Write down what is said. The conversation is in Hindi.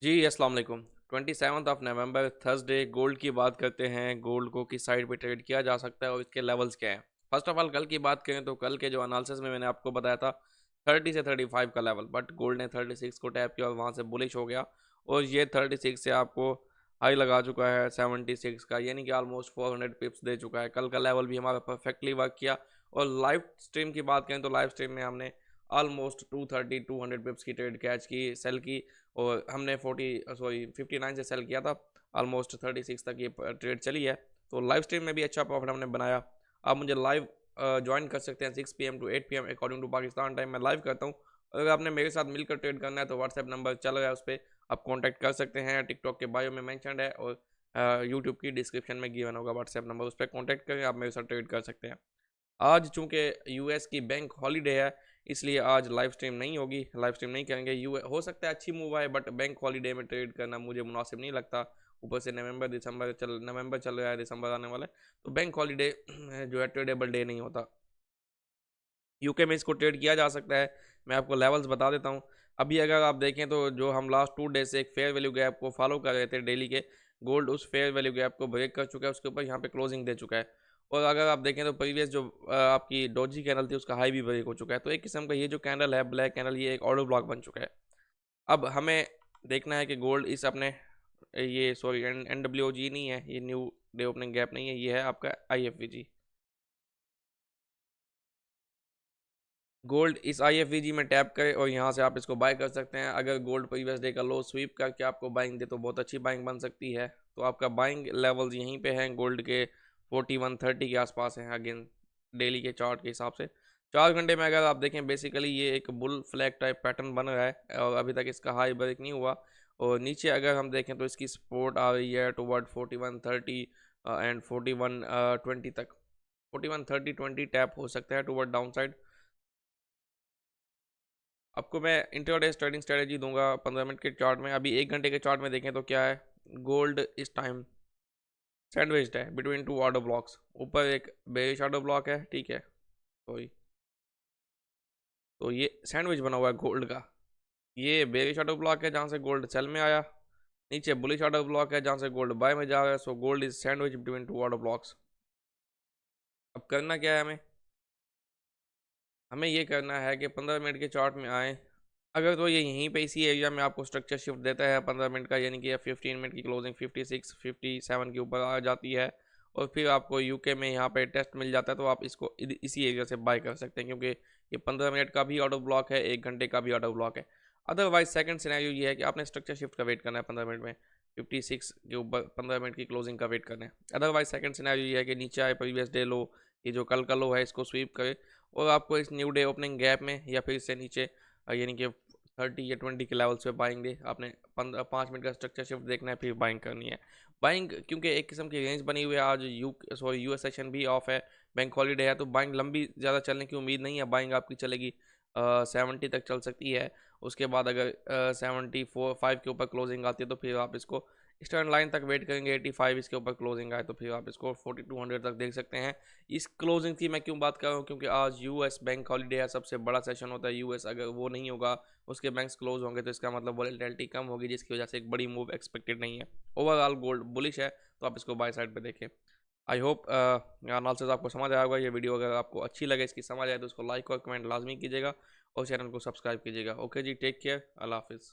जी अस्सलाम वालेकुम। 27 नवंबर थर्सडे गोल्ड की बात करते हैं। गोल्ड को किस साइड पे ट्रेड किया जा सकता है और इसके लेवल्स क्या हैं। फर्स्ट ऑफ ऑल कल की बात करें तो कल के जो एनालिसिस में मैंने आपको बताया था 30 से 35 का लेवल, बट गोल्ड ने 36 को टैप किया और वहाँ से बुलिश हो गया और ये 36 से आपको हाई लगा चुका है 76 का, यानी कि ऑलमोस्ट 400 पिप्स दे चुका है। कल का लेवल भी हमारा परफेक्टली वर्क किया। और लाइव स्ट्रीम की बात करें तो लाइव स्ट्रीम में हमने ऑलमोस्ट 230 पिप्स की ट्रेड कैच की, सेल की। और हमने 59 से सेल किया था। ऑलमोस्ट 36 तक ये ट्रेड चली है। तो लाइव स्ट्रीम में भी अच्छा प्रॉफिट हमने बनाया। आप मुझे लाइव ज्वाइन कर सकते हैं 6 PM to 8 PM according to Pakistan time में लाइव करता हूँ। अगर आपने मेरे साथ मिलकर ट्रेड करना है तो व्हाट्सएप नंबर चल रहा है, उस पर आप कॉन्टैक्ट कर सकते हैं। टिकटॉक के बायो में मैंशनड है और यूट्यूब की डिस्क्रिप्शन में गिवन होगा व्हाट्सएप नंबर, उस पर कॉन्टैक्ट करें, आप मेरे साथ ट्रेड कर सकते हैं। आज चूंकि यूएस की बैंक हॉलीडे है, इसलिए आज लाइव स्ट्रीम नहीं होगी, लाइव स्ट्रीम नहीं करेंगे। यू हो सकता है अच्छी मूव आए, बट बैंक हॉलीडे में ट्रेड करना मुझे मुनासिब नहीं लगता। ऊपर से नवंबर चल रहा है, दिसंबर आने वाला है, तो बैंक हॉलीडे जो है ट्रेडेबल डे नहीं होता। यूके में इसको ट्रेड किया जा सकता है। मैं आपको लेवल्स बता देता हूँ। अभी अगर आप देखें तो जो हम लास्ट 2 डेज से एक फेयर वैल्यू गैप को फॉलो कर रहे थे डेली के, गोल्ड उस फेयर वैल्यू गैप को ब्रेक कर चुका है, उसके ऊपर यहाँ पे क्लोजिंग दे चुका है। और अगर आप देखें तो प्रीवियस जो आपकी डोजी कैंडल थी उसका हाई भी ब्रेक हो चुका है। तो एक किस्म का ये जो कैंडल है ब्लैक कैंडल, ये एक ऑर्डर ब्लॉक बन चुका है। अब हमें देखना है कि गोल्ड इस अपने ये सॉरी NWOG नहीं है, ये न्यू डे ओपनिंग गैप नहीं है, ये है आपका IFVG। गोल्ड इस IFVG में टैप करें और यहाँ से आप इसको बाय कर सकते हैं। अगर गोल्ड प्रीवियस डे का लो स्वीप करके आपको बाइंग दे तो बहुत अच्छी बाइंग बन सकती है। तो आपका बाइंग लेवल्स यहीं पे हैं, गोल्ड के 4130 के आसपास हैं अगेन डेली के चार्ट के हिसाब से। 4 घंटे में अगर आप देखें बेसिकली ये एक बुल फ्लैग टाइप पैटर्न बन रहा है और अभी तक इसका हाई ब्रेक नहीं हुआ। और नीचे अगर हम देखें तो इसकी सपोर्ट आ रही है टुवर्ड 4130 एंड 4120 तक। 4130-20 टैप हो सकता है टुवर्ड डाउन साइड। आपको मैं इंट्राडे ट्रेडिंग स्ट्रेटेजी दूंगा 15 मिनट के चार्ट में। अभी 1 घंटे के चार्ट में देखें तो क्या है, गोल्ड इस टाइम सैंडविच्ड है बिटवीन टू ऑर्डर ब्लॉक्स। ऊपर एक बेरिश ऑर्डर ब्लॉक है, ठीक है, तो ये सैंडविच बना हुआ है गोल्ड का। ये बेरिश ऑर्डर ब्लॉक है जहाँ से गोल्ड सेल में आया। नीचे बुलिश ऑर्डर ब्लॉक है जहाँ से गोल्ड बाय में जा रहा है। So gold is sandwich between two order blocks. अब करना क्या है, हमें हमें ये करना है कि 15 मिनट के चार्ट में आए। अगर तो ये यहीं पे इसी एरिया में आपको स्ट्रक्चर शिफ्ट देता है 15 मिनट का, यानी कि 15 मिनट की क्लोजिंग 56-57 के ऊपर आ जाती है और फिर आपको यूके में यहाँ पे टेस्ट मिल जाता है, तो आप इसको इसी एरिया से बाय कर सकते हैं, क्योंकि ये 15 मिनट का भी ऑर्डर ब्लॉक है, 1 घंटे का भी ऑर्डर ब्लॉक है। अदरवाइज सेकंड सिनेरियो ये है कि आपने स्ट्रक्चर शिफ्ट का वेट करना है 15 मिनट में, 56 के ऊपर 15 मिनट की क्लोजिंग का वेट करना है। अदरवाइज सेकंड सिनेरियो ये है कि नीचे आए प्रीवियस डे लो, ये जो कल का लो है इसको स्वीप करे और आपको इस न्यू डे ओपनिंग गैप में या फिर इससे नीचे यानी कि 30 या 20 के लेवल्स पे बाइंग दे। आपने 5 मिनट का स्ट्रक्चर शिफ्ट देखना है, फिर बाइंग करनी है। बाइंग क्योंकि एक किस्म की रेंज बनी हुई है, आज यूएस सेशन भी ऑफ है, बैंक हॉलीडे है, तो बाइंग लंबी ज़्यादा चलने की उम्मीद नहीं है। बाइंग आपकी चलेगी 70 तक चल सकती है। उसके बाद अगर 74-5 के ऊपर क्लोजिंग आती है तो फिर आप इसको स्टर्न लाइन तक वेट करेंगे। 85 इसके ऊपर क्लोजिंग आए तो फिर आप इसको 4200 तक देख सकते हैं। इस क्लोजिंग की मैं क्यों बात कर रहा हूँ, क्योंकि आज यूएस बैंक हॉलीडे है, सबसे बड़ा सेशन होता है यूएस। अगर वो नहीं होगा, उसके बैंक्स क्लोज होंगे, तो इसका मतलब वॉलेटिलिटी कम होगी, जिसकी वजह से एक बड़ी मूव एक्सपेक्टेड नहीं है। ओवरऑल गोल्ड बुलिश है, तो आप इसको बाय साइड पे देखें। आई होप एनालिसिस आपको समझ आया होगा। ये वीडियो अगर आपको अच्छी लगे, इसकी समझ आए, तो उसको लाइक और कमेंट लाजमी कीजिएगा और चैनल को सब्सक्राइब कीजिएगा। ओके जी, टेक केयर, अल्लाह हाफिज़।